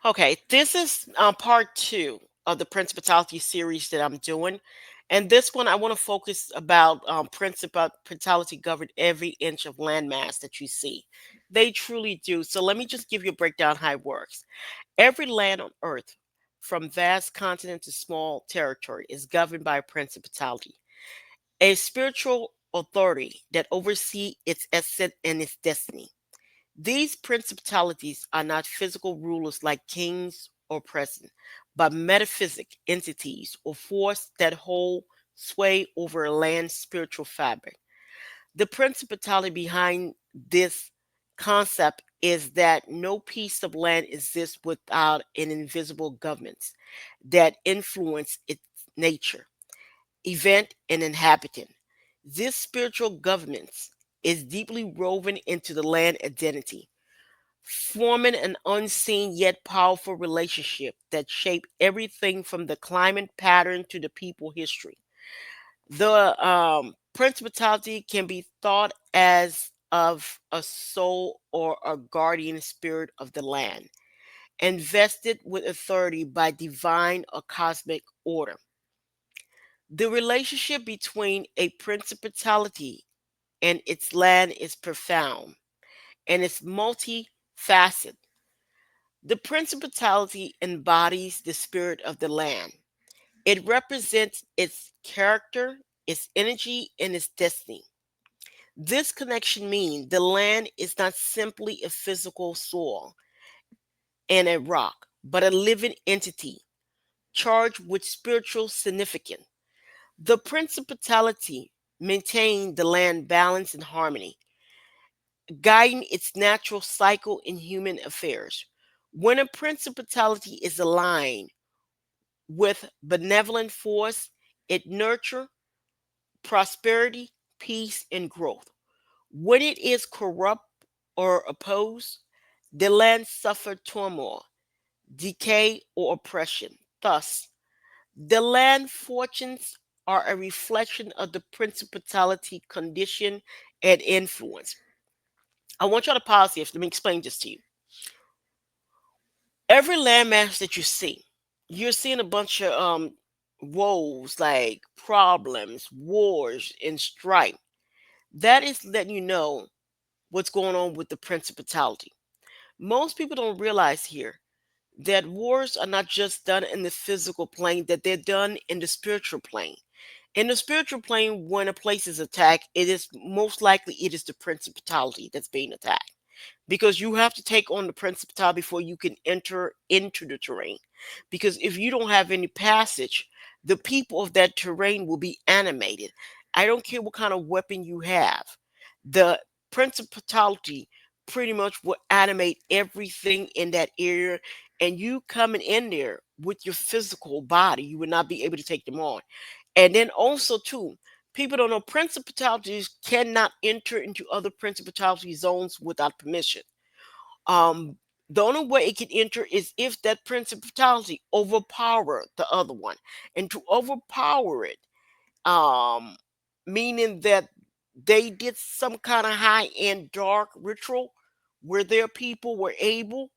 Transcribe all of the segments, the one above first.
Okay, this is part two of the Principality series that I'm doing. And this one, I want to focus about Principality govern every inch of landmass that you see. They truly do. So let me just give you a breakdown how it works. Every land on Earth, from vast continent to small territory, is governed by a principality, a spiritual authority that oversees its essence and its destiny. These principalities are not physical rulers like kings or presidents, but metaphysic entities or force that hold sway over a land's spiritual fabric. The principality behind this concept is that no piece of land exists without an invisible government that influence its nature, event, and inhabitant. This spiritual governance is deeply woven into the land identity, forming an unseen yet powerful relationship that shape everything from the climate pattern to the people history. The principality can be thought as of a soul or a guardian spirit of the land, invested with authority by divine or cosmic order. The relationship between a principality and its land is profound and it's multifaceted. The principality embodies the spirit of the land. It represents its character, its energy, and its destiny. This connection means the land is not simply a physical soil and a rock, but a living entity charged with spiritual significance. The principality maintains the land balance and harmony, guiding its natural cycle in human affairs. When a principality is aligned with benevolent force, it nurture prosperity, peace, and growth. When it is corrupt or opposed, the land suffer turmoil, decay, or oppression. Thus, the land fortunes are a reflection of the principality condition and influence. I want y'all to pause here. Let me explain this to you. Every landmass that you see, you're seeing a bunch of woes like problems, wars, and strife. That is letting you know what's going on with the principality. Most people don't realize here that wars are not just done in the physical plane, that they're done in the spiritual plane. In the spiritual plane, when a place is attacked, it is most likely it is the principality that's being attacked, because you have to take on the principality before you can enter into the terrain. Because if you don't have any passage, the people of that terrain will be animated. I don't care what kind of weapon you have. The principality pretty much will animate everything in that area, and you coming in there with your physical body, you would not be able to take them on. And then also too, people don't know principalities cannot enter into other principality zones without permission. Um, the only way it can enter is if that principality overpower the other one, and to overpower it, um, meaning that they did some kind of high end dark ritual where their people were able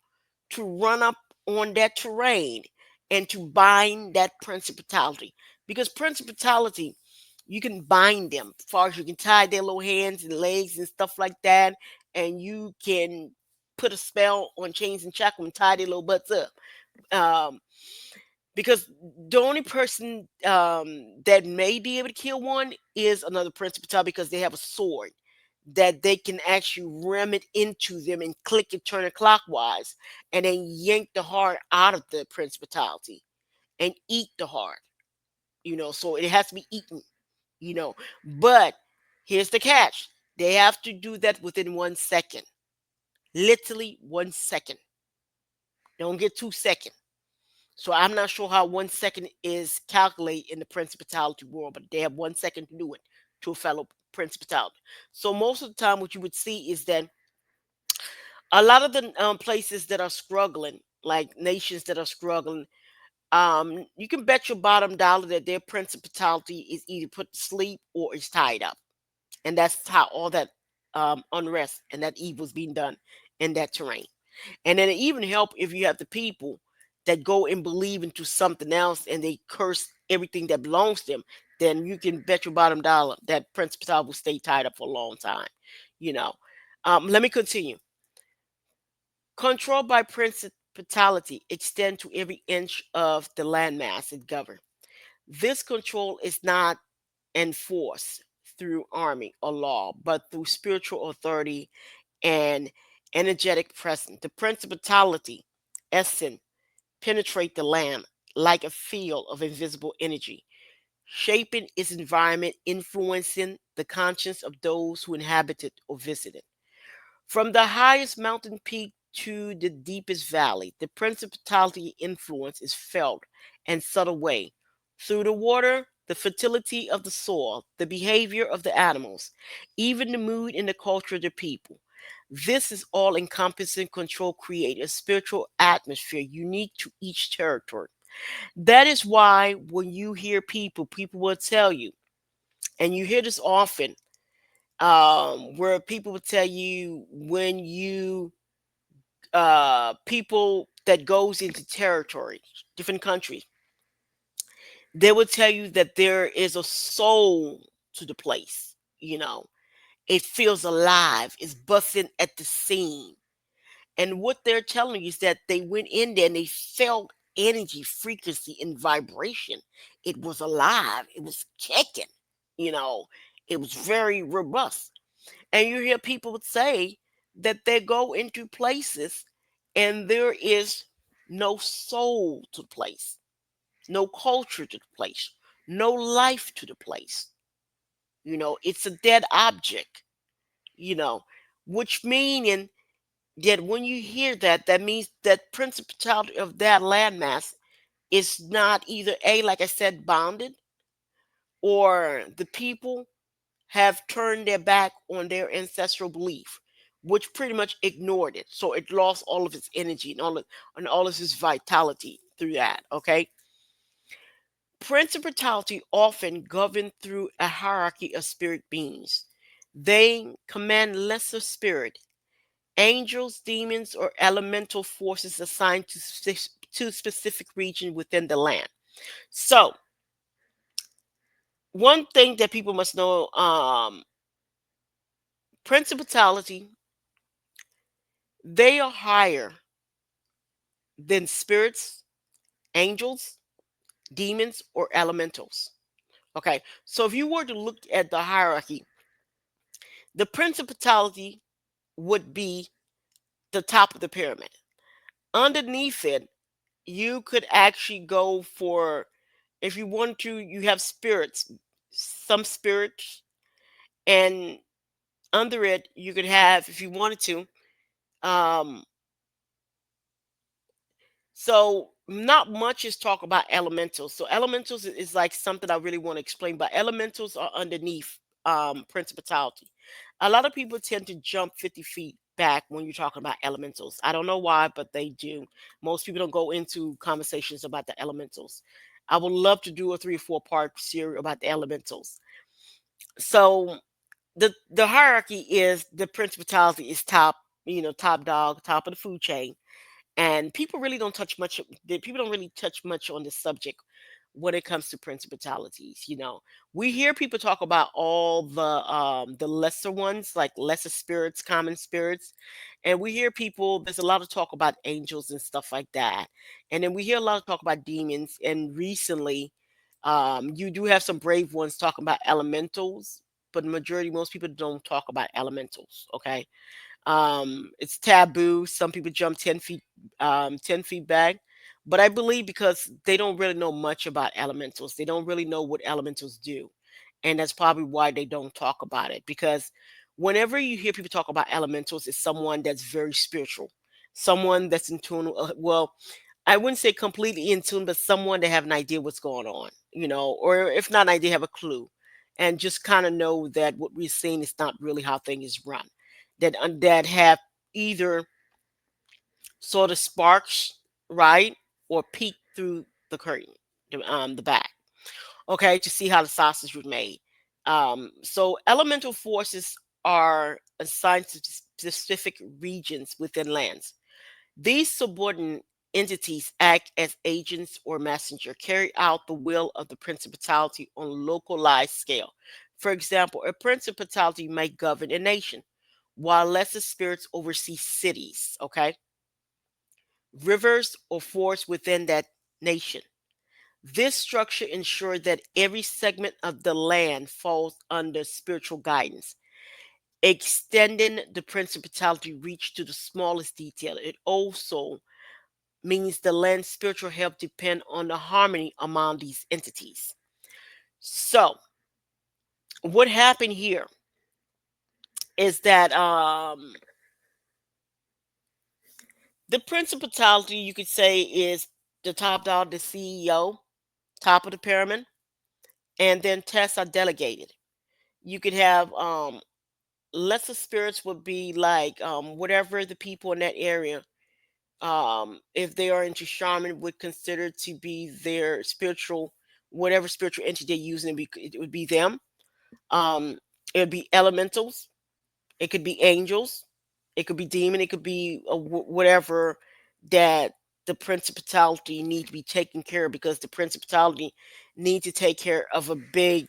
to run up on that terrain and to bind that principality. Because principality, you can bind them as far as you can tie their little hands and legs and stuff like that, and you can put a spell on chains and shackle and tie their little butts up. Um, because the only person that may be able to kill one is another principal, because they have a sword that they can actually ram it into them and click it, turn it clockwise, and then yank the heart out of the principality and eat the heart. So it has to be eaten. But here's the catch: they have to do that within 1 second, literally 1 second. Don't get 2 seconds. So I'm not sure how 1 second is calculated in the principality world, but they have 1 second to do it to a fellow principality. So most of the time, what you would see is that a lot of the places that are struggling, like nations that are struggling, you can bet your bottom dollar that their principality is either put to sleep or is tied up, and that's how all that unrest and that evil is being done in that terrain. And then it even help if you have the people that go and believe into something else and they curse everything that belongs to them, then you can bet your bottom dollar that principality will stay tied up for a long time. You know. Let me continue. Control by principality extend to every inch of the landmass it govern. This control is not enforced through army or law, but through spiritual authority and energetic presence. The principality essence penetrate the land like a field of invisible energy, shaping its environment, influencing the conscience of those who inhabit it or visit it. From the highest mountain peak to the deepest valley, the principality influence is felt in subtle way. Through the water, the fertility of the soil, the behavior of the animals, even the mood and the culture of the people. This is all encompassing control create a spiritual atmosphere unique to each territory. That is why when you hear people, people will tell you, and you hear this often, where people will tell you when you people that goes into territory, different countries, they will tell you that there is a soul to the place. You know, it feels alive. It's busting at the seam. And what they're telling you is that they went in there and they felt energy, frequency, and vibration. It was alive. It was kicking. You know, it was very robust. And you hear people say that they go into places and there is no soul to the place, no culture to the place, no life to the place. You know, it's a dead object, you know, which meaning that when you hear that, that means that principality of that landmass is not either A, like I said, bounded, or the people have turned their back on their ancestral belief, which pretty much ignored it. So it lost all of its energy and all of its vitality through that. Okay. Principality often govern through a hierarchy of spirit beings. They command lesser spirit, angels, demons, or elemental forces assigned to specific region within the land. So one thing that people must know, principality, they are higher than spirits, angels, demons, or elementals. Okay, so if you were to look at the hierarchy, the principality would be the top of the pyramid. Underneath it, you could actually go for, if you want to, you have spirits, some spirits, and under it, you could have, if you wanted to, um, so not much is talk about elementals. So elementals is like something I really want to explain, but elementals are underneath principality. A lot of people tend to jump 50 feet back when you're talking about elementals. I don't know why, but they do. Most people don't go into conversations about the elementals. I would love to do a 3 or 4 part series about the elementals. So the hierarchy is the principality is top, top dog, top of the food chain, and people really don't touch much, people don't really touch much on this subject when it comes to principalities. We hear people talk about all the lesser ones, like lesser spirits, common spirits, and we hear people, there's a lot of talk about angels and stuff like that, and then we hear a lot of talk about demons, and recently you do have some brave ones talking about elementals, but the majority, most people don't talk about elementals. Okay. It's taboo. Some people jump 10 feet, 10 feet back. But I believe because they don't really know much about elementals, they don't really know what elementals do. And that's probably why they don't talk about it. Because whenever you hear people talk about elementals, it's someone that's very spiritual, someone that's in tune. Well, I wouldn't say completely in tune, but someone that have an idea what's going on, or if not an idea, have a clue, and just kind of know that what we're seeing is not really how things run. That have either sort of sparks, right, or peek through the curtain, the back, okay, to see how the sausage was made. So elemental forces are assigned to specific regions within lands. These subordinate entities act as agents or messenger, carry out the will of the principality on a localized scale. For example, a principality may govern a nation, while lesser spirits oversee cities, okay, rivers, or forests within that nation. This structure ensures that every segment of the land falls under spiritual guidance, extending the principality reach to the smallest detail. It also means the land's spiritual health depend on the harmony among these entities. So, what happened here is that the principality, you could say, is the top dog, the CEO, top of the pyramid, and then tests are delegated. You could have lesser spirits would be like whatever the people in that area, if they are into shaman, would consider to be their spiritual, whatever spiritual entity they're using, it would be them. um it would be elementals, it could be angels, it could be demon, it could be whatever that the principality need to be taken care of, because the principality need to take care of a big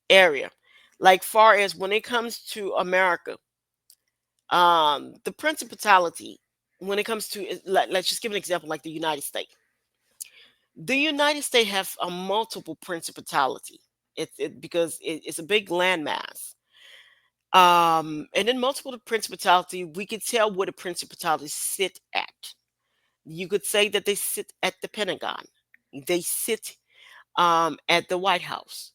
area. Like far as when it comes to America, the principality, when it comes to let's just give an example, like the United States have a multiple principality. Because it's a big landmass. And in multiple principality, we could tell where the principalities sit at. You could say that they sit at the Pentagon, they sit at the White House.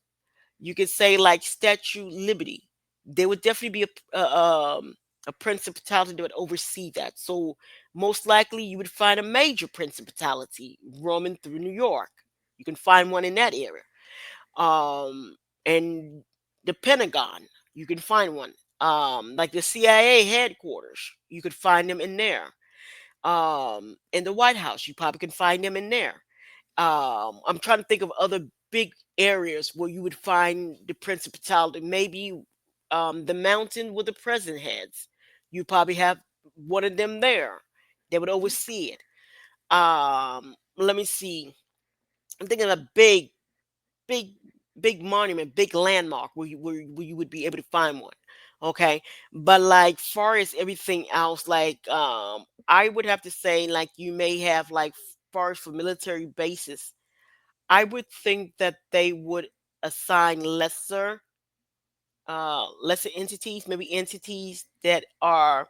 You could say like Statue Liberty. There would definitely be a principality that would oversee that. So most likely you would find a major principality roaming through New York. You can find one in that area. And the Pentagon, you can find one. Like the CIA headquarters, you could find them in there. In the White House, you probably can find them in there. I'm trying to think of other big areas where you would find the principality. Maybe the mountain where the president heads. You probably have one of them there. They would oversee it. Let me see. I'm thinking of a big, big monument, big landmark where you would be able to find one. Okay, but like far as everything else, like I would have to say like you may have like far as for military bases, I would think that they would assign lesser entities, maybe entities that are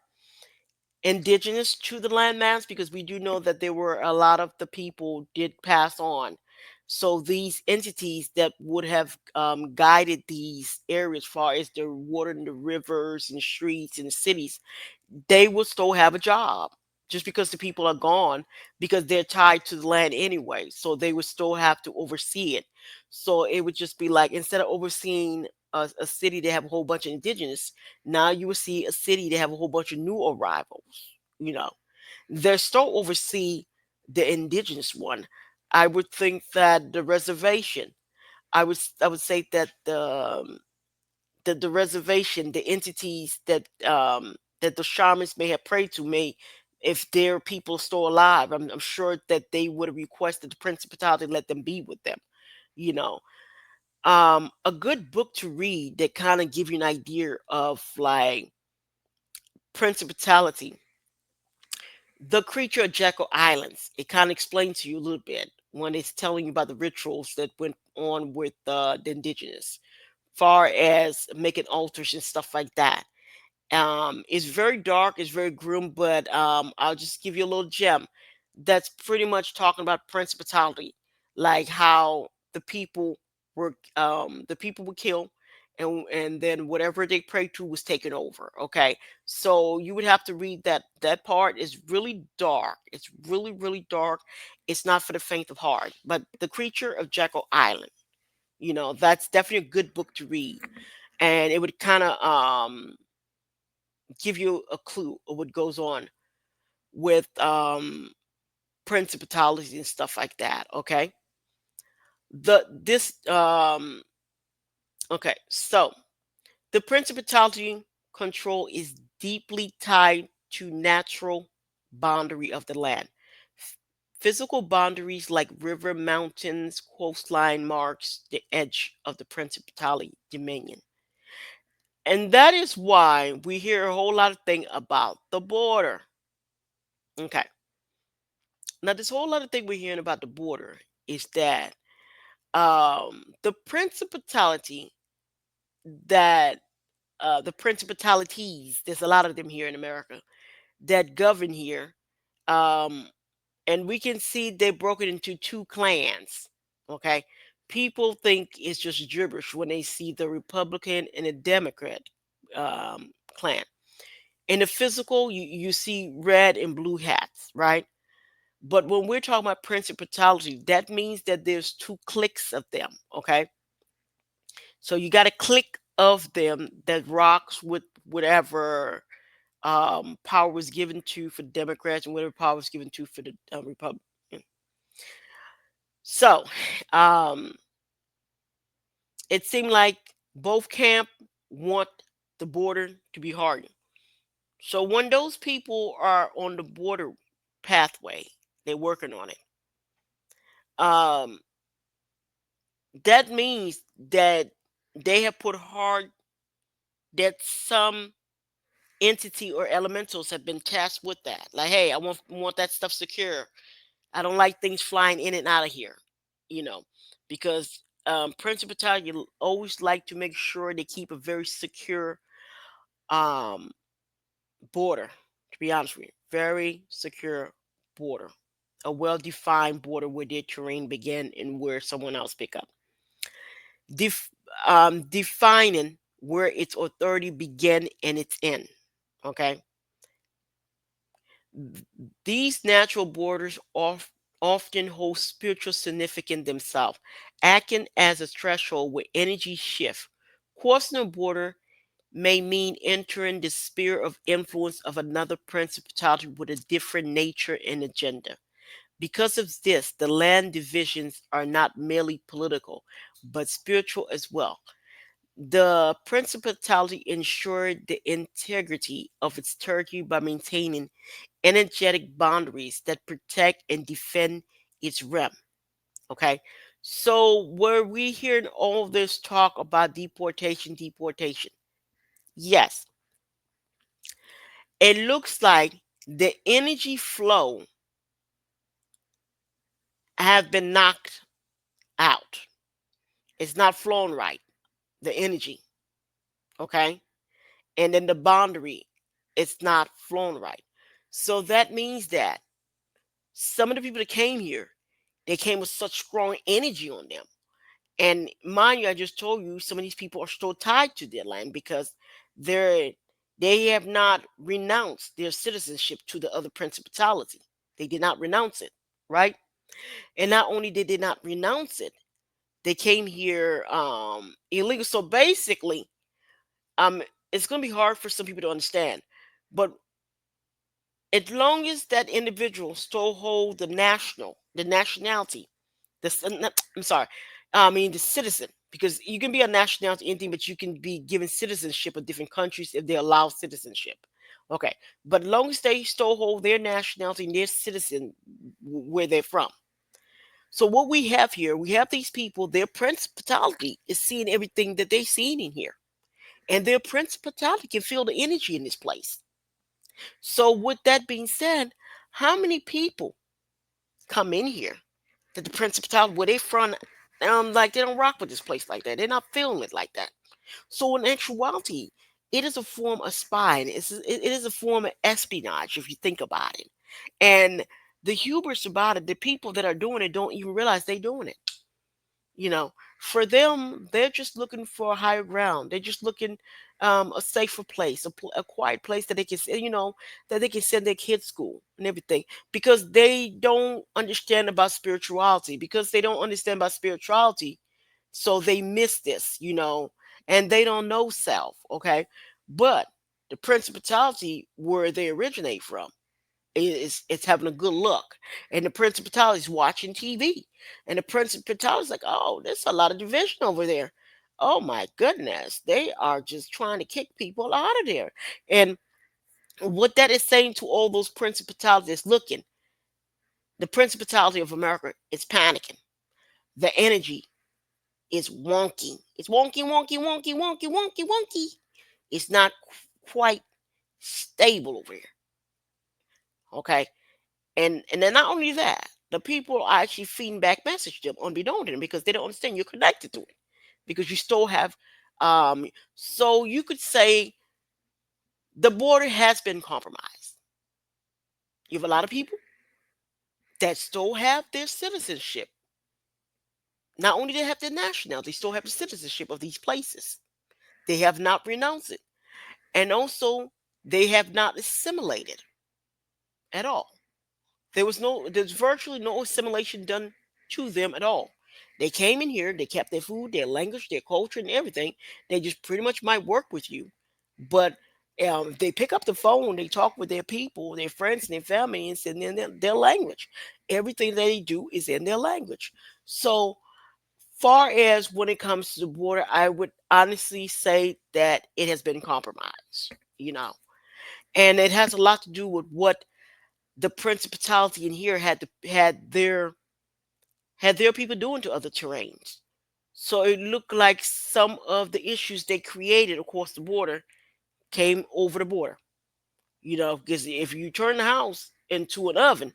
indigenous to the landmass, because we do know that there were a lot of the people did pass on. So these entities that would have guided these areas, far as the water and the rivers and streets and the cities, they will still have a job just because the people are gone, because they're tied to the land anyway, so they would still have to oversee it. So it would just be like, instead of overseeing a city that have a whole bunch of indigenous, now you will see a city that have a whole bunch of new arrivals. you know they're still oversee the indigenous one. I would think that the reservation, I would say that the reservation, the entities that the shamans may have prayed to, may, if their people still alive, I'm sure that they would have requested the principality to let them be with them. You know, a good book to read that kind of give you an idea of like principality. The Creature of Jekyll Islands. It kind of explains to you a little bit when it's telling you about the rituals that went on with the indigenous, far as making altars and stuff like that. It's very dark, it's very grim, but I'll just give you a little gem that's pretty much talking about principality, like how the people were killed, and then whatever they prayed to was taken over. Okay, so you would have to read that part. Is really dark. It's really really dark. It's not for the faint of heart. But The Creature of Jekyll Island, that's definitely a good book to read, and it would kind of give you a clue of what goes on with principalities and stuff like that. Okay. The this Okay, so the principality control is deeply tied to natural boundary of the land. F- Physical boundaries like river, mountains, coastline marks the edge of the principality dominion. And that is why we hear a whole lot of thing about the border. Okay. Now this whole lot of thing we're hearing about the border is that the principality that the principalities, there's a lot of them here in America that govern here. Um, and we can see they're broken into two clans. Okay. People think it's just gibberish when they see the Republican and the Democrat clan. In the physical, you see red and blue hats, right? But when we're talking about principality, that means that there's two cliques of them. Okay. So you got a clique of them that rocks with whatever power was given to for the Democrats and whatever power was given to for the Republican. So um, it seemed like both camp want the border to be hardened. So when those people are on the border pathway, they're working on it. Um, that means that they have put hard that some entity or elementals have been tasked with that. Like, hey, I want that stuff secure. I don't like things flying in and out of here, you know, because Principality always like to make sure they keep a very secure um, border. To be honest with you, very secure border, a well-defined border where their terrain begin and where someone else pick up. Def- Defining where its authority begin and its end. Okay, these natural borders often hold spiritual significance themselves, acting as a threshold where energy shift. Crossing a border may mean entering the sphere of influence of another principality with a different nature and agenda. Because of this, the land divisions are not merely political, but spiritual as well. The principality ensured the integrity of its territory by maintaining energetic boundaries that protect and defend its realm. Okay. So were we hearing all this talk about deportation? Yes. It looks like the energy flow have been knocked out. It's not flowing right. The energy. Okay. And then the boundary, it's not flowing right. So that means that some of the people that came here, they came with such strong energy on them. And mind you, I just told you some of these people are still tied to their land because they're they have not renounced their citizenship to the other principality. They did not renounce it, right? And not only did they not renounce it, they came here illegal. So basically, um, it's going to be hard for some people to understand, but as long as that individual still hold the nationality, I'm sorry, I mean the citizen, because you can be a nationality anything, but you can be given citizenship of different countries if they allow citizenship. Okay, but as long as they still hold their nationality and their citizen where they're from. So what we have here, we have these people. Their principality is seeing everything that they're seeing in here, and their principality can feel the energy in this place. So with that being said, how many people come in here that the principality where they from, like they don't rock with this place like that. They're not feeling it like that. So in actuality, it is a form of spying. It is a form of espionage if you think about it. And the hubris about it, the people that are doing it don't even realize they're doing it. You know, for them, they're just looking for a higher ground. They're just looking a safer place, a quiet place that they can, that they can send their kids school and everything, because they don't understand about spirituality. Because they don't understand about spirituality, so they miss this, and they don't know self. Okay, but the principality where they originate from it's having a good look, and the principality is watching TV, and the principality is like, oh, there's a lot of division over there. Oh my goodness, they are just trying to kick people out of there, and What that is saying to all those principalities looking, the principality of America is panicking. The energy is wonky. It's wonky, wonky, wonky, wonky, wonky, wonky. It's not quite stable over here. Okay. And then not only that, the people are actually feeding back message to them unbeknown to them because they don't understand you're connected to it. Because you still have so you could say the border has been compromised. You have a lot of people that still have their citizenship. Not only do they have their nationality, they still have the citizenship of these places. They have not renounced it. And also they have not assimilated at all. There's virtually no assimilation done to them at all. They came in here, they kept their food, their language, their culture, and everything. They just pretty much might work with you, but if they pick up the phone, they talk with their people, their friends, and their family, and it's in their language. Everything they do is in their language. So far as when it comes to the border, I would honestly say that it has been compromised. You know, and it has a lot to do with what the principality in here had their people doing to other terrains. So it looked like some of the issues they created across the border came over the border. You know, because if you turn the house into an oven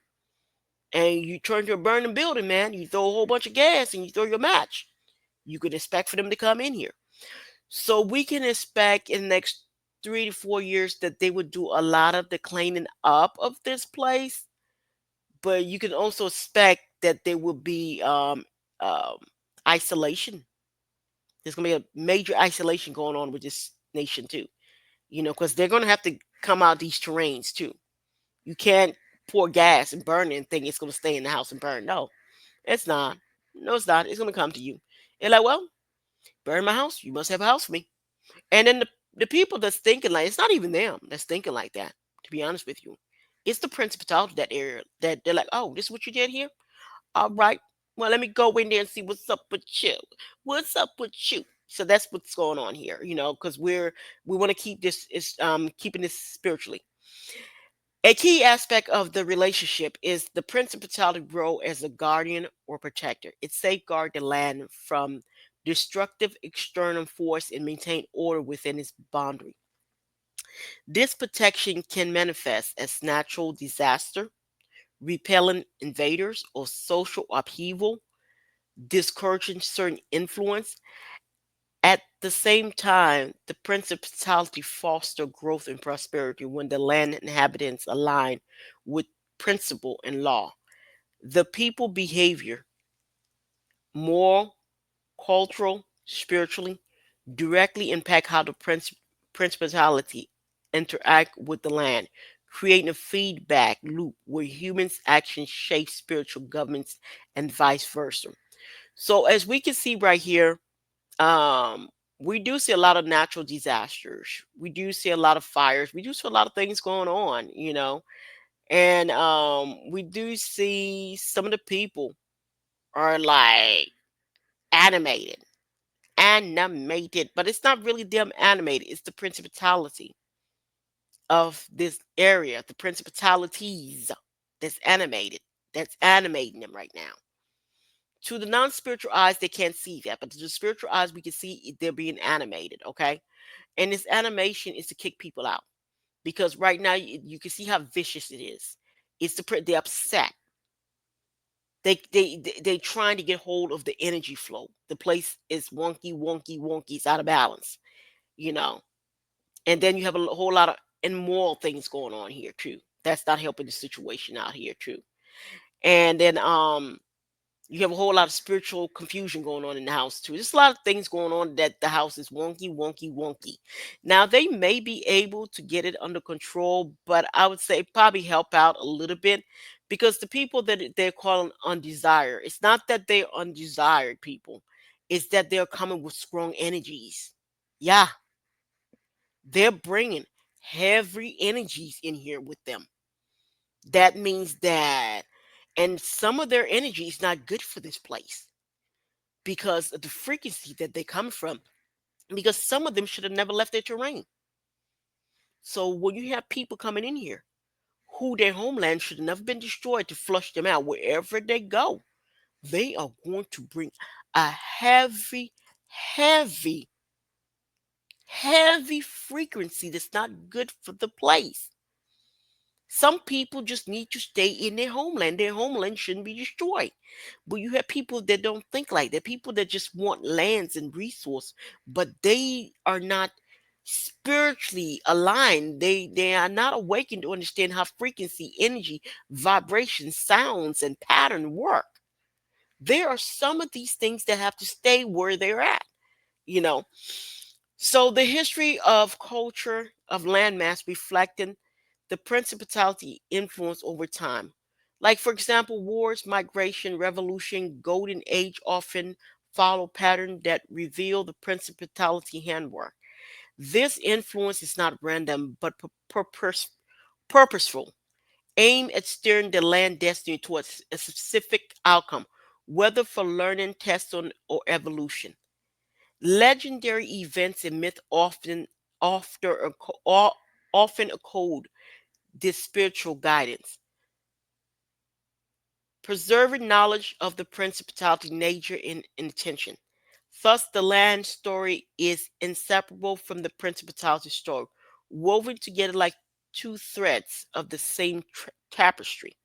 and you turn to a burning building, man, you throw a whole bunch of gas and you throw your match, you could expect for them to come in here. So we can expect in the next 3 to 4 years that they would do a lot of the cleaning up of this place, but you can also expect that there will be um, isolation. There's going to be a major isolation going on with this nation too. You know, because they're going to have to come out these terrains too. You can't pour gas and burn it and think it's going to stay in the house and burn. No, it's not. No, it's not. It's going to come to you. They're like, well, burn my house. You must have a house for me. And then the people that's thinking like it's not even them that's thinking like that. To be honest with you, it's the principality of that area that they're like, oh, this is what you did here. All right. Well, let me go in there and see what's up with you. What's up with you? So that's what's going on here, you know, because we want to keep this is keeping this spiritually. A key aspect of the relationship is the principality role as a guardian or protector. It safeguards the land from destructive external force and maintain order within its boundary. This protection can manifest as natural disaster, repelling invaders, or social upheaval, discouraging certain influence. At the same time, the principality foster growth and prosperity when the land inhabitants align with principle and law. The people behavior, moral, cultural, spiritually, directly impact how the principality interact with the land, creating a feedback loop where humans' actions shape spiritual governments and vice versa. So as we can see right here, um we do see a lot of natural disasters, we do see a lot of fires, we do see a lot of things going on, you know, and we do see some of the people are like animated but it's not really them animated, it's the principality of this area, the principalities that's animated, that's animating them right now. To the non-spiritual eyes they can't see that, but to the spiritual eyes we can see they're being animated, okay. And this animation is to kick people out because right now you can see how vicious it is. It's they're upset. They trying to get hold of the energy flow. The place is wonky, wonky, wonky. It's out of balance, you know. And then you have a whole lot of immoral things going on here too. That's not helping the situation out here too. And then you have a whole lot of spiritual confusion going on in the house too. There's a lot of things going on that the house is wonky, wonky, wonky. Now they may be able to get it under control, but I would say probably help out a little bit because the people that they're calling undesired, it's not that they're undesired people, it's that they're coming with strong energies. Yeah, they're bringing heavy energies in here with them. That means that, and some of their energy is not good for this place because of the frequency that they come from, because some of them should have never left their terrain. So when you have people coming in here who their homeland should have never been destroyed to flush them out wherever they go, they are going to bring a heavy, heavy, heavy frequency that's not good for the place. Some people just need to stay in their homeland. Their homeland shouldn't be destroyed. But you have people that don't think like that. People that just want lands and resource, but they are not spiritually aligned. They are not awakened to understand how frequency, energy, vibration, sounds, and pattern work. There are some of these things that have to stay where they're at, you know. So the history of culture of landmass reflecting the principality influence over time. Like for example, wars, migration, revolution, golden age often follow pattern that reveal the principality handwork. This influence is not random but purposeful, aim at steering the land destiny towards a specific outcome, whether for learning, testing, or evolution. Legendary events and myth often encode this spiritual guidance, preserving knowledge of the principality, nature, and intention. Thus, the land story is inseparable from the principality story, woven together like two threads of the same tapestry.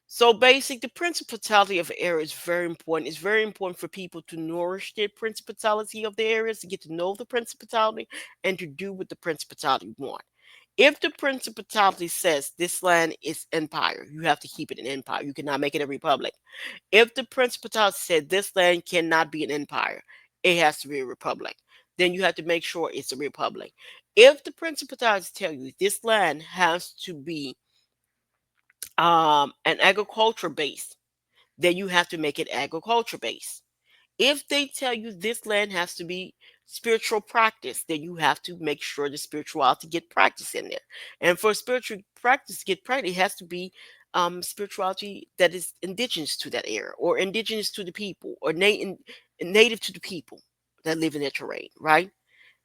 So basic, the principality of the area is very important. It's very important for people to nourish their principality of the areas, to get to know the principality and to do what the principality want. If the principality says this land is empire, you have to keep it an empire. You cannot make it a republic. If the principality said this land cannot be an empire, it has to be a republic. Then you have to make sure it's a republic. If the principalities tell you this land has to be an agriculture base, then you have to make it agriculture based. If they tell you this land has to be spiritual practice, then you have to make sure the spirituality get practice in there. And for spiritual practice to get practice, it has to be spirituality that is indigenous to that area, or indigenous to the people, or native to the people that live in that terrain, right?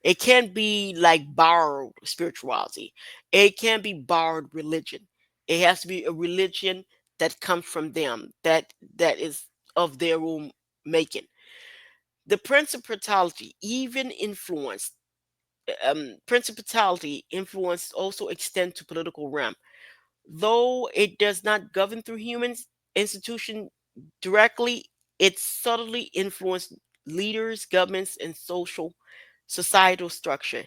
It can't be like borrowed spirituality. It can't be borrowed religion. It has to be a religion that comes from them, that is of their own making. The principality even influenced principality influence also extend to political realm. Though it does not govern through humans institution directly, it subtly influenced leaders, governments, and social societal structure.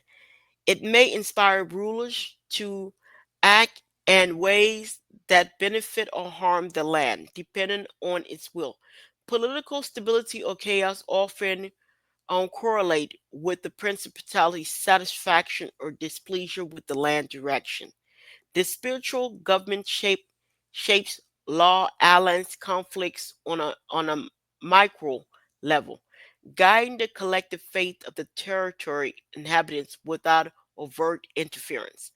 It may inspire rulers to act in ways that benefit or harm the land, depending on its will. Political stability or chaos often correlate with the principality's satisfaction or displeasure with the land direction. The spiritual government shapes law, alliance, conflicts on a micro level, guiding the collective fate of the territory inhabitants without overt interference.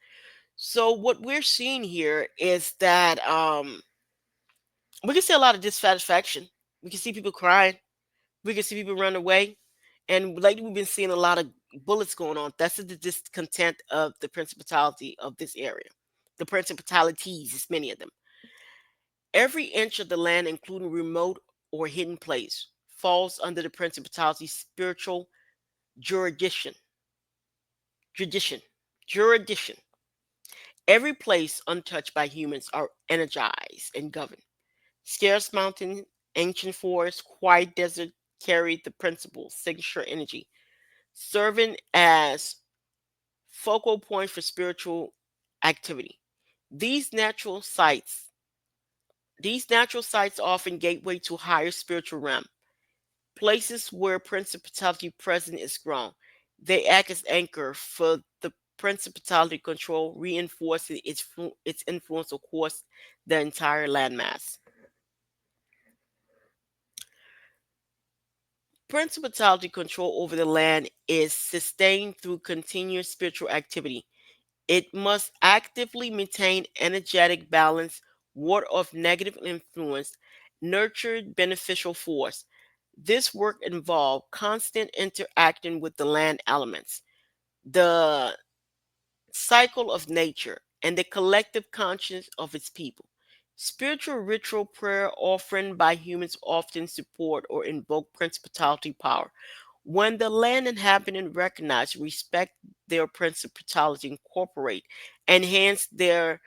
So what we're seeing here is that we can see a lot of dissatisfaction. We can see people crying. We can see people run away. And lately we've been seeing a lot of bullets going on. That's the discontent of the principality of this area. The principalities, is many of them. Every inch of the land, including remote or hidden place, falls under the principality's spiritual jurisdiction. Jurisdiction. Jurisdiction. Every place untouched by humans are energized and governed. Scarce mountain, ancient forest, quiet desert carry the principal signature energy, serving as focal point for spiritual activity. These natural sites, these natural sites are often gateway to higher spiritual realm, places where principality present is grown. They act as anchor for the principality control, reinforcing its influence across the entire landmass. Principality control over the land is sustained through continuous spiritual activity. It must actively maintain energetic balance, ward off negative influence, nurture beneficial force. This work involved constant interacting with the land elements, the cycle of nature, and the collective conscience of its people. Spiritual ritual prayer offering by humans often support or invoke principality power. When the land inhabitant recognize, respect their principality, incorporate, enhance their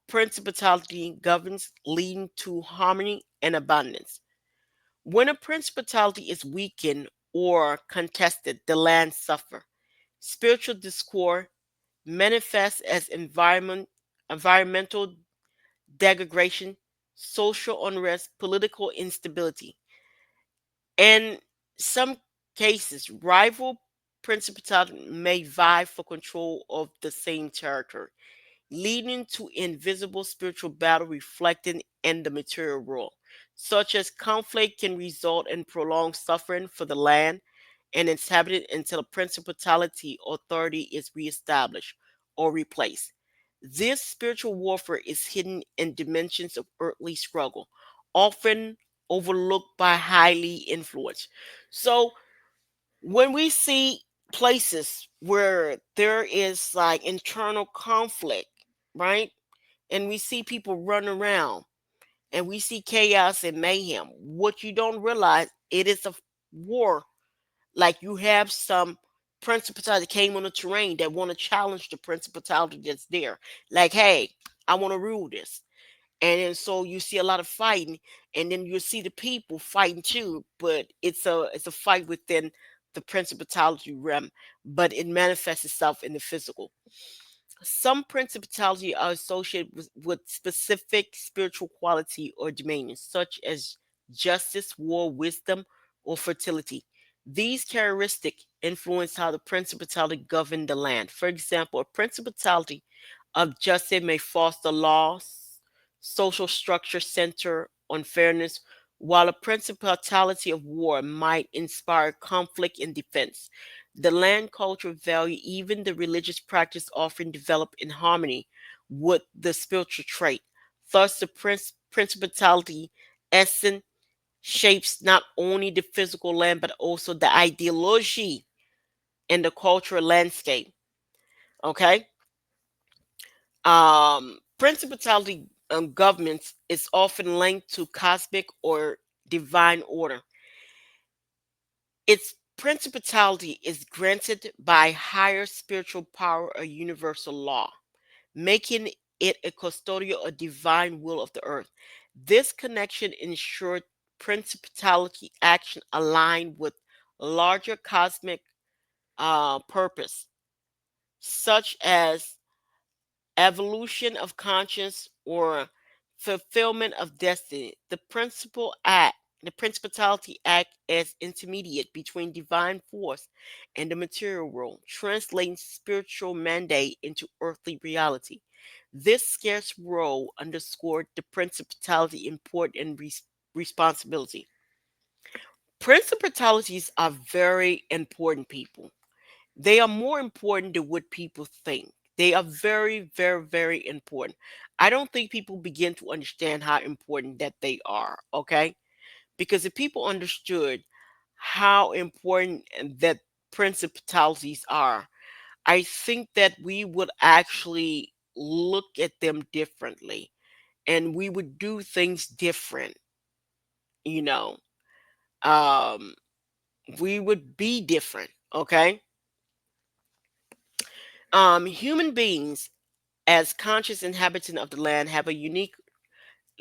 principality governs, leading to harmony and abundance. When a principality is weakened or contested, the land suffer. Spiritual discord manifests as environmental degradation, social unrest, political instability. In some cases, rival principalities may vie for control of the same territory, leading to invisible spiritual battle reflected in the material world. Such as conflict can result in prolonged suffering for the land and its inhabitant until principality authority is reestablished or replaced. This spiritual warfare is hidden in dimensions of earthly struggle, often overlooked by highly influenced. So when we see places where there is like internal conflict, right? And we see people run around and we see chaos and mayhem, what you don't realize, it is a war. Like you have some principality that came on the terrain that want to challenge the principality that's there. Like, hey, I want to rule this. And then so you see a lot of fighting, and then you see the people fighting too, but it's a fight within the principality realm, but it manifests itself in the physical. Some principality are associated with specific spiritual quality or dominion, such as justice, war, wisdom, or fertility. These characteristics influence how the principality govern the land. For example, a principality of justice may foster laws, social structure center on fairness, while a principality of war might inspire conflict and defense. The land culture value, even the religious practice, often develop in harmony with the spiritual trait. Thus, the principality essence shapes not only the physical land but also the ideology and the cultural landscape. Okay, principality governments is often linked to cosmic or divine order. Its principality is granted by higher spiritual power or universal law, making it a custodian or divine will of the earth. This connection ensured principality action aligned with larger cosmic purpose, such as evolution of conscience or fulfillment of destiny. The principality act as intermediate between divine force and the material world, translating spiritual mandate into earthly reality. This scarce role underscored the principality import and responsibility. Principalities are very important people. They are more important than what people think. They are very, very, very important. I don't think people begin to understand how important that they are, okay? Because if people understood how important that principalities are, I think that we would actually look at them differently and we would do things different, you know. Um, we would be different, okay? Human beings as conscious inhabitants of the land have a unique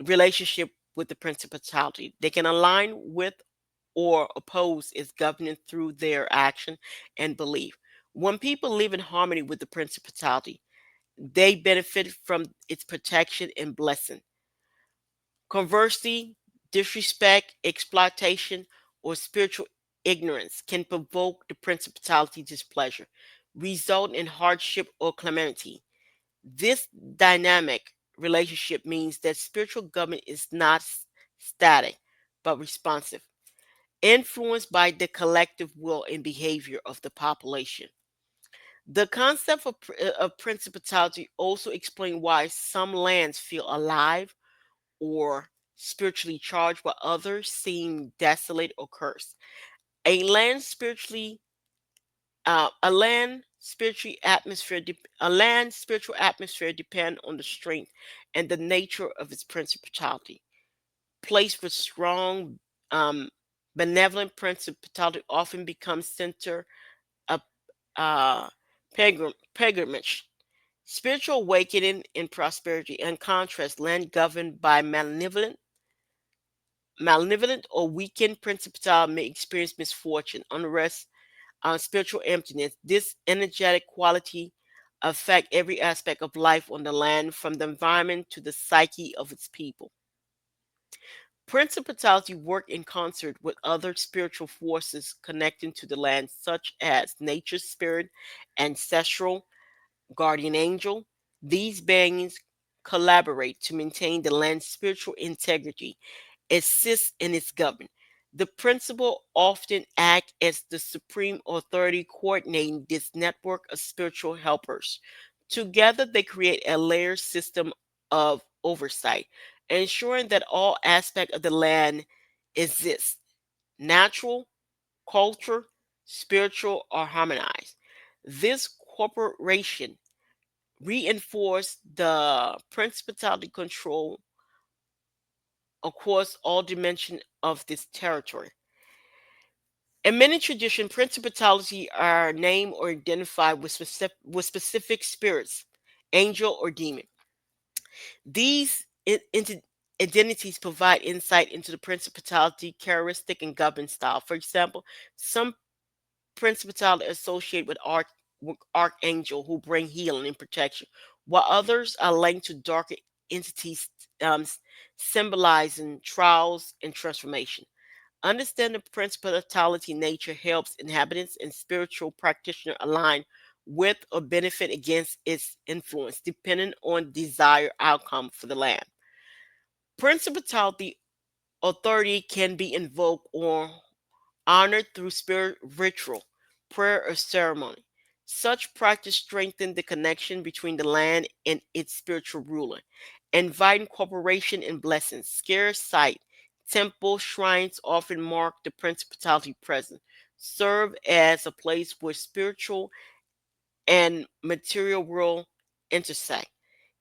relationship with the principality. They can align with or oppose its governance through their action and belief. When people live in harmony with the principality, they benefit from its protection and blessing. Conversely, disrespect, exploitation, or spiritual ignorance can provoke the principality displeasure, result in hardship or calamity. This dynamic relationship means that spiritual government is not static, but responsive, influenced by the collective will and behavior of the population. The concept of principality also explains why some lands feel alive or spiritually charged, while others seem desolate or cursed. A land spiritually, a land A land's spiritual atmosphere depend on the strength and the nature of its principality. Placed with strong, um, benevolent principality often becomes center of pilgrimage, spiritual awakening, and prosperity. In contrast, land governed by malevolent or weakened principality may experience misfortune, unrest, spiritual emptiness. This energetic quality affect every aspect of life on the land, from the environment to the psyche of its people. Principality work in concert with other spiritual forces connecting to the land, such as nature's spirit, ancestral, guardian angel. These beings collaborate to maintain the land's spiritual integrity, assist in its government. The principal often act as the supreme authority coordinating this network of spiritual helpers. Together, they create a layered system of oversight, ensuring that all aspects of the land exist, natural, culture, spiritual, are harmonized. This corporation reinforced the principality control across all dimensions of this territory. In many traditions, principalities are named or identified with specific spirits, angel or demon. These identities provide insight into the principality characteristic and governance style. For example, some principality associated with archangel who bring healing and protection, while others are linked to darker entities, um, symbolizing trials and transformation. Understanding principality nature helps inhabitants and spiritual practitioners align with or benefit against its influence, depending on desired outcome for the land. Principality authority can be invoked or honored through spirit ritual, prayer, or ceremony. Such practice strengthens the connection between the land and its spiritual ruler, inviting cooperation and blessings. Scarce site, temple, shrines often mark the principality present, serve as a place where spiritual and material world intersect.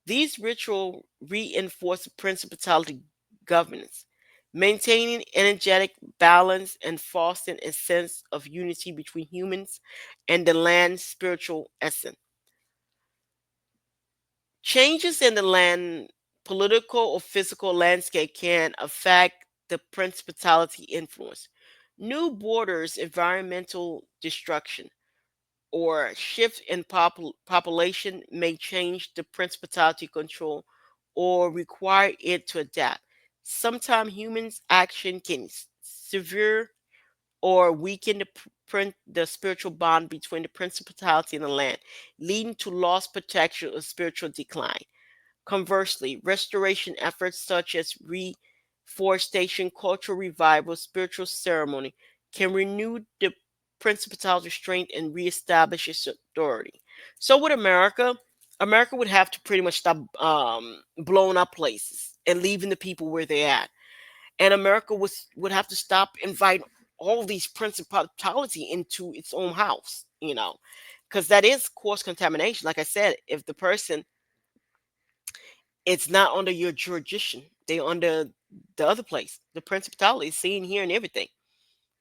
These rituals reinforce principality governance, maintaining energetic balance and fostering a sense of unity between humans and the land's spiritual essence. Changes in the land, political or physical landscape can affect the principality influence. New borders, environmental destruction, or shift in population may change the principality control or require it to adapt. Sometimes humans' action can severe or weaken the spiritual bond between the principality and the land, leading to lost protection or spiritual decline. Conversely, restoration efforts such as reforestation, cultural revival, spiritual ceremony can renew the principality strength and reestablish its authority. So with America, America would have to pretty much stop blowing up places and leaving the people where they're at. And America would have to stop inviting all these principality into its own house, because that is cross contamination. Like I said, if the person, it's not under your jurisdiction. They under the other place. The principality is seeing, hearing everything,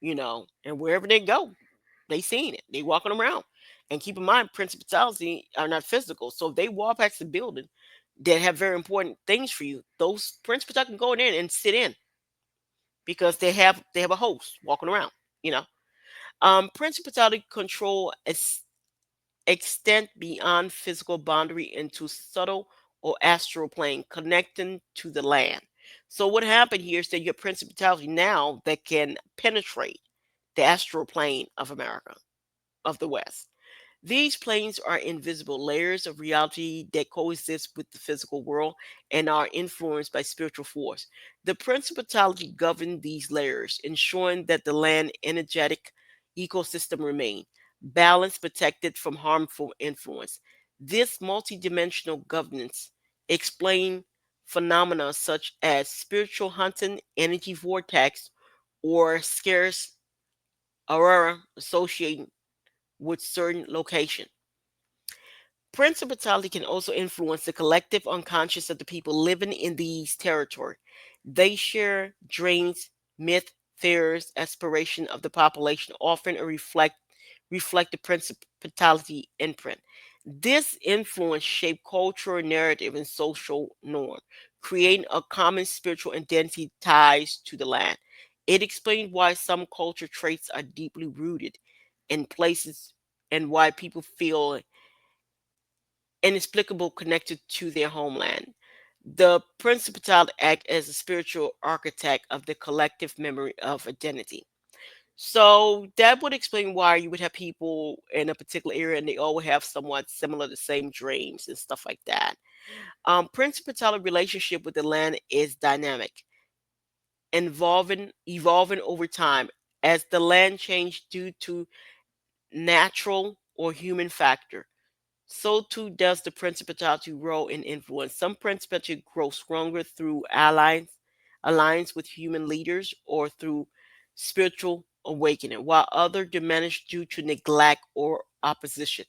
and wherever they go, they seeing it. They walking around. And keep in mind, principality are not physical. So if they walk past the building that have very important things for you, those principalities can go in and sit in because they have a host walking around, you know. Principality control extend beyond physical boundary into subtle or astral plane connecting to the land. So what happened here is that your principality now that can penetrate the astral plane of America, of the West. These planes are invisible layers of reality that coexist with the physical world and are influenced by spiritual force. The principality govern these layers, ensuring that the land energetic ecosystem remain balanced, protected from harmful influence. This multidimensional governance explain phenomena such as spiritual hunting, energy vortex, or scarce aurora associated with certain location. Principality can also influence the collective unconscious of the people living in these territory. They share dreams, myth, fears, aspiration of the population, often reflect the principality imprint. This influence shape cultural narrative and social norm, creating a common spiritual identity ties to the land. It explains why some culture traits are deeply rooted in places and why people feel inexplicable connected to their homeland. The Principality act as a spiritual architect of the collective memory of identity. So that would explain why you would have people in a particular area and they all would have somewhat similar, the same dreams and stuff like that. Principality relationship with the land is dynamic, evolving over time as the land change due to natural or human factor. So too does the principality role in influence. Some principality grow stronger through alliance with human leaders or through spiritual awakening, while others diminish due to neglect or opposition.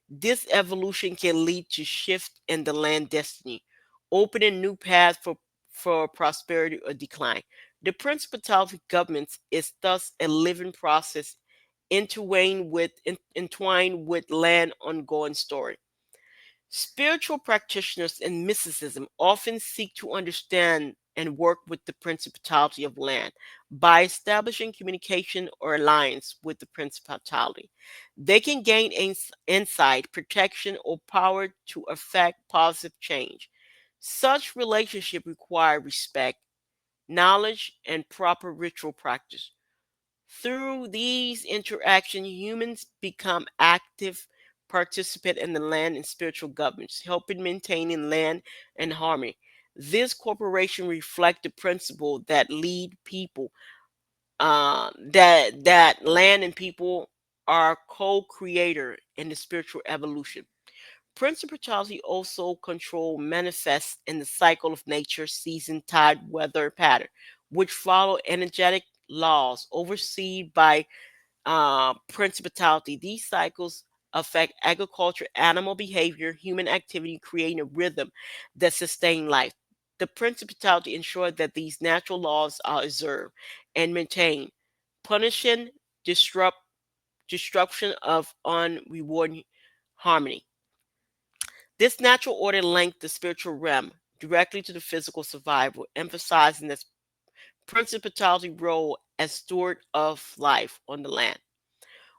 This evolution can lead to shift in the land destiny, opening new paths for prosperity or decline. The principality governments is thus a living process entwined with land ongoing story. Spiritual practitioners in mysticism often seek to understand and work with the principality of land by establishing communication or alliance with the principality. They can gain insight, protection, or power to affect positive change. Such relationship require respect, knowledge, and proper ritual practice. Through these interactions, humans become active participants in the land and spiritual governance, helping maintaining land and harmony. This corporation reflect the principle that lead people, that land and people are co-creator in the spiritual evolution. Principality also control manifests in the cycle of nature, season, tide, weather pattern, which follow energetic laws overseen by principality. These cycles affect agriculture, animal behavior, human activity, creating a rhythm that sustain life. The principality ensures that these natural laws are observed and maintained, punishing disrupt disruption of unrewarding harmony. This natural order linked the spiritual realm directly to the physical survival, emphasizing this principality role as steward of life on the land.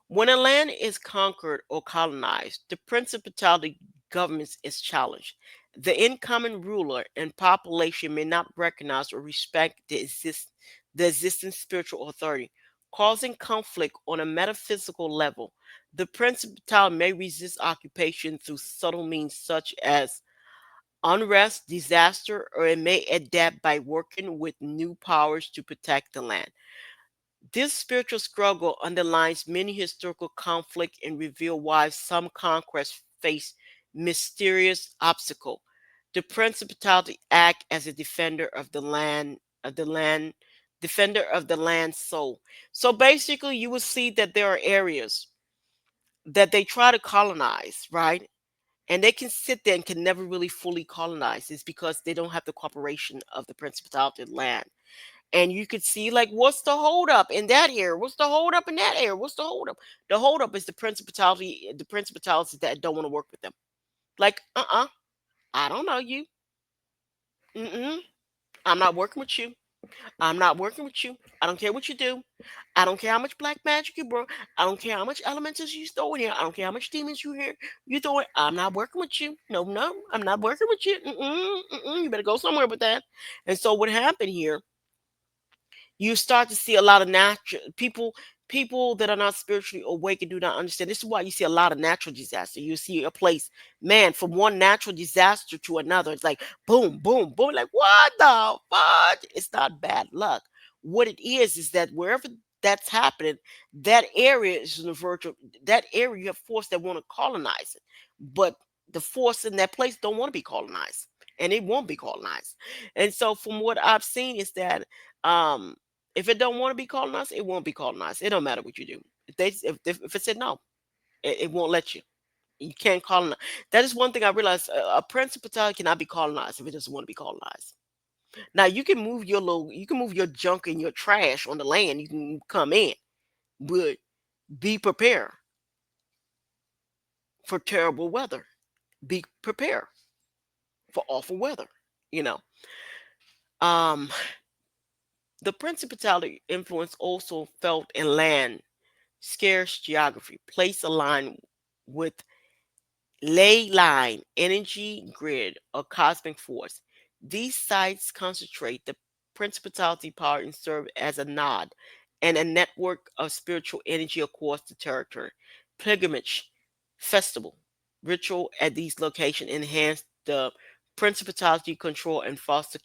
When a land is conquered or colonized, the principality government is challenged. The incoming ruler and population may not recognize or respect the existing spiritual authority, causing conflict on a metaphysical level. The principality may resist occupation through subtle means such as unrest, disaster, or it may adapt by working with new powers to protect the land. This spiritual struggle underlines many historical conflict and reveal why some conquests face mysterious obstacle. The principality act as a of the land, defender of the land's soul. So basically, you will see that there are areas that they try to colonize, right? And they can sit there and can never really fully colonize. It's because they don't have the cooperation of the principality of land, and you could see like what's the holdup in that area? What's the holdup in that area? What's the holdup? The holdup is the principalities that don't want to work with them. Like, I don't know you. Mm-mm, I'm not working with you. I'm not working with you. I don't care what you do. I don't care how much black magic you brought. I don't care how much elementals you throw in here. I don't care how much demons you throw in. I'm not working with you. No, no, I'm not working with you. You better go somewhere with that. And so what happened here, you start to see a lot of natural people that are not spiritually awake and do not understand. This is why you see a lot of natural disaster. You see a place, man, from one natural disaster to another. It's like boom, boom, boom. Like what the fuck? It's not bad luck. What it is that wherever that's happening, that area is in the verge of that area. You have force that want to colonize it, but the force in that place don't want to be colonized, and it won't be colonized. And so, from what I've seen, is that um if it don't want to be colonized, it won't be colonized. It don't matter what you do. If it said no, it won't let you. You can't colonize. That is one thing I realized. A principality cannot be colonized if it doesn't want to be colonized. Now you can move your junk and your trash on the land. You can come in, but be prepared for terrible weather. Be prepared for awful weather. You know, um, the principality influence also felt in land, scarce geography, place aligned with ley line, energy grid, or cosmic force. These sites concentrate the principality power and serve as a nod and a network of spiritual energy across the territory. Pilgrimage, festival, ritual at these locations enhance the principality control and foster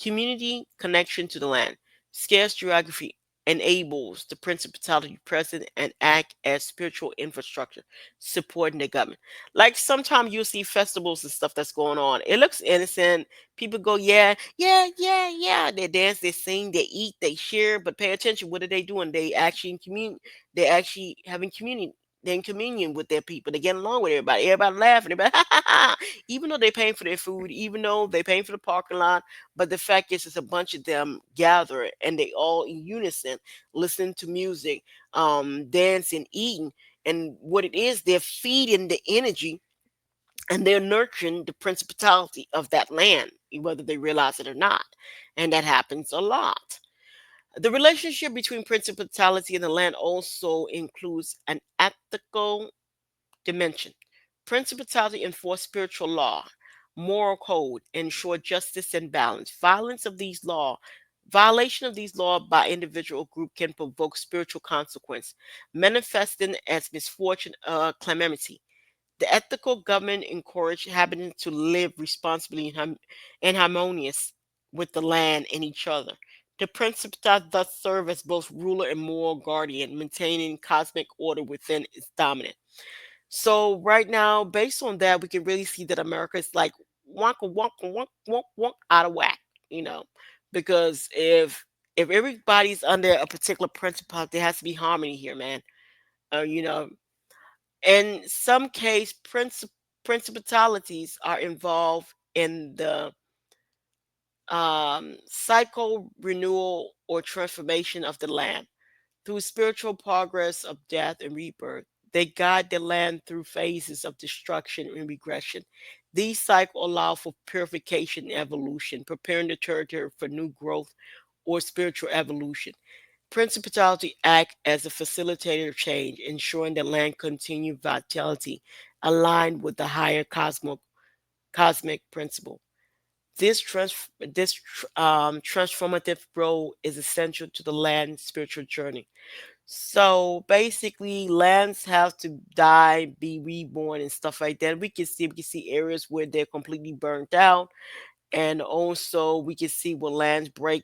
community connection to the land. Scarce geography enables the principality present and act as spiritual infrastructure supporting the government. Like sometimes you'll see festivals and stuff that's going on. It looks innocent. People go, yeah, yeah, yeah, yeah. They dance, they sing, they eat, they share, but pay attention. What are they doing? They actually in communion. They actually having communion. They're in communion with their people. They get along with everybody. Everybody laughing. Everybody, even though they're paying for their food, even though they're paying for the parking lot. But the fact is, it's a bunch of them gather and they all in unison, listening to music, dancing, eating. And what it is, they're feeding the energy and they're nurturing the principality of that land, whether they realize it or not. And that happens a lot. The relationship between principality and the land also includes an ethical dimension. Principality enforce spiritual law, moral code, ensure justice and balance. Violation of these laws by individual or group can provoke spiritual consequence, manifesting as misfortune or calamity. The ethical government encouraged inhabitants to live responsibly and harmonious with the land and each other. The principalities thus serve as both ruler and moral guardian, maintaining cosmic order within its dominance. So right now, based on that, we can really see that America is like wonka wonka wonk wonk wonk out of whack, you know, because if everybody's under a particular principle, there has to be harmony here, man. You know, in some case, principalities are involved in the cycle renewal or transformation of the land. Through spiritual progress of death and rebirth, they guide the land through phases of destruction and regression. These cycles allow for purification and evolution, preparing the territory for new growth or spiritual evolution. Principality act as a facilitator of change, ensuring the land continue vitality aligned with the higher cosmic principle. This transformative role is essential to the land's spiritual journey. So basically, lands have to die, be reborn, and stuff like that. We can see areas where they're completely burnt out, and also we can see when lands break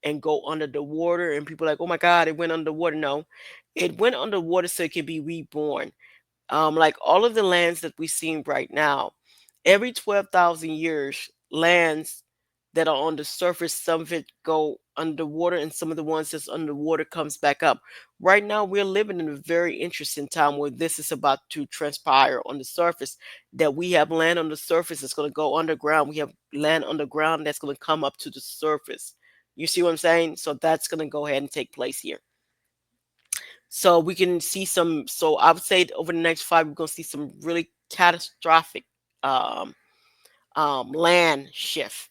and go under the water, and people are like, oh my God, it went under the water. No, it went underwater so it can be reborn. Like all of the lands that we're seeing right now, every 12,000 years, lands that are on the surface, some of it go underwater, and some of the ones that's underwater comes back up. Right now, we're living in a very interesting time where this is about to transpire on the surface. That we have land on the surface that's going to go underground. We have land underground that's going to come up to the surface. You see what I'm saying? So that's going to go ahead and take place here. So we can see some. So I would say over the next five, we're gonna see some really catastrophic um, land shift.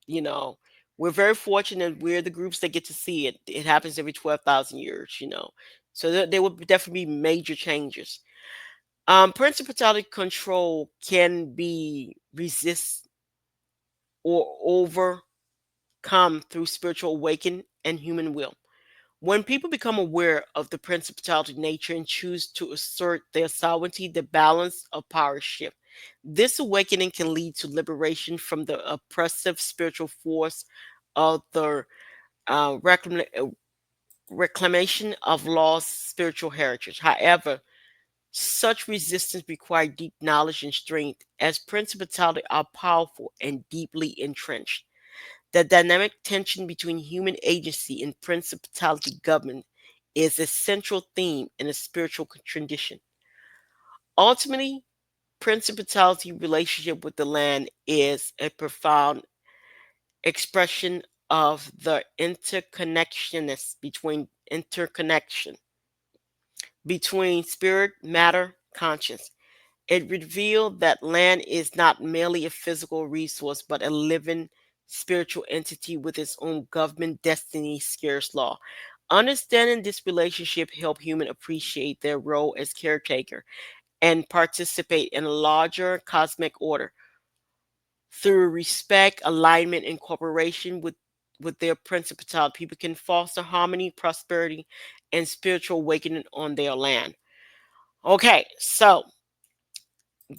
You know, we're very fortunate. We're the groups that get to see it. It happens every 12,000 years. You know, so there will definitely be major changes. Principality control can be resist or overcome through spiritual awakening and human will. When people become aware of the principality nature and choose to assert their sovereignty, the balance of power shift. This awakening can lead to liberation from the oppressive spiritual force of the uh, reclam- uh, reclamation of lost spiritual heritage. However, such resistance requires deep knowledge and strength, as principality are powerful and deeply entrenched. The dynamic tension between human agency and principality government is a central theme in the spiritual tradition. Ultimately, principality relationship with the land is a profound expression of the interconnection between spirit, matter, conscience. It revealed that land is not merely a physical resource, but a living spiritual entity with its own government, destiny, scarce law. Understanding this relationship help humans appreciate their role as caretaker and participate in a larger cosmic order. Through respect, alignment, and cooperation with their principality, people can foster harmony, prosperity, and spiritual awakening on their land. Okay, so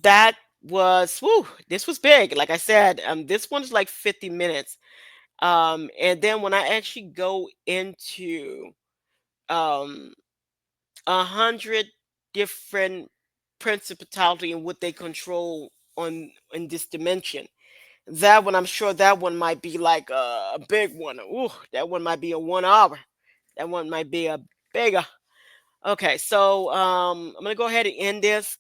that was whoo, this was big. Like I said, this one is like 50 minutes. And then when I actually go into um 100 different principality and what they control on in this dimension, that one I'm sure that one might be like a big one. Ooh, that one might be a 1 hour. That one might be a bigger. Okay, so I'm gonna go ahead and end this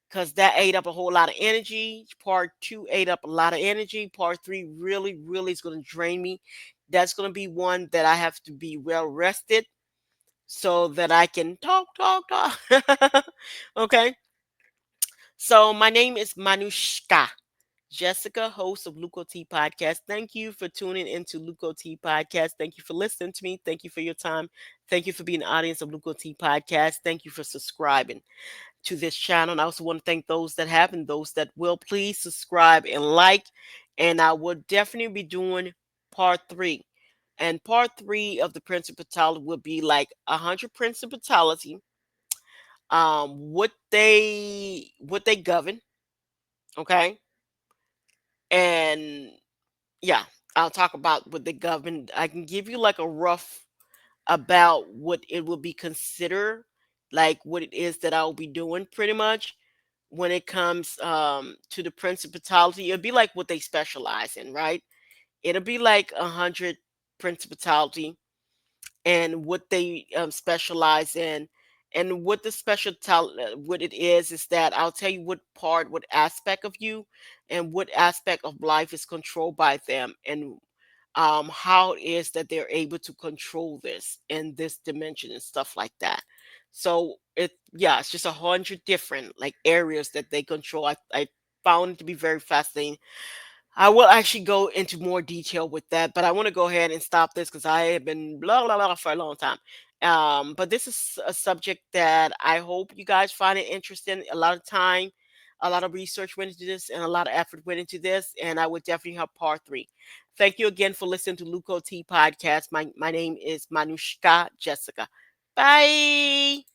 because that ate up a whole lot of energy. Part two ate up a lot of energy. Part three really, really is going to drain me. That's going to be one that I have to be well rested so that I can talk. Okay. So my name is Manushka Jessica, host of Luco T Podcast. Thank you for tuning into Luco T Podcast. Thank you for listening to me. Thank you for your time. Thank you for being an audience of Luco T Podcast. Thank you for subscribing to this channel. And I also want to thank those that have and those that will. Please subscribe and like. And I will definitely be doing part three. And part three of the principality will be like 100 principality. What they govern, okay? And yeah, I'll talk about what they govern. I can give you like a rough about what it will be considered, like what it is that I'll be doing pretty much when it comes to the principality. It'll be like what they specialize in, right? It'll be like 100 principality and what they specialize in. And what the what it is that I'll tell you what aspect of you and what aspect of life is controlled by them, and how it is that they're able to control this in this dimension and stuff like that. So yeah, it's just 100 different like areas that they control. I found it to be very fascinating. I will actually go into more detail with that, but I want to go ahead and stop this because I have been blah blah blah for a long time. But this is a subject that I hope you guys find it interesting. A lot of time, a lot of research went into this, and a lot of effort went into this, and I would definitely have part three. Thank you again for listening to Luco T Podcast. My name is Manushka Jessica. Bye.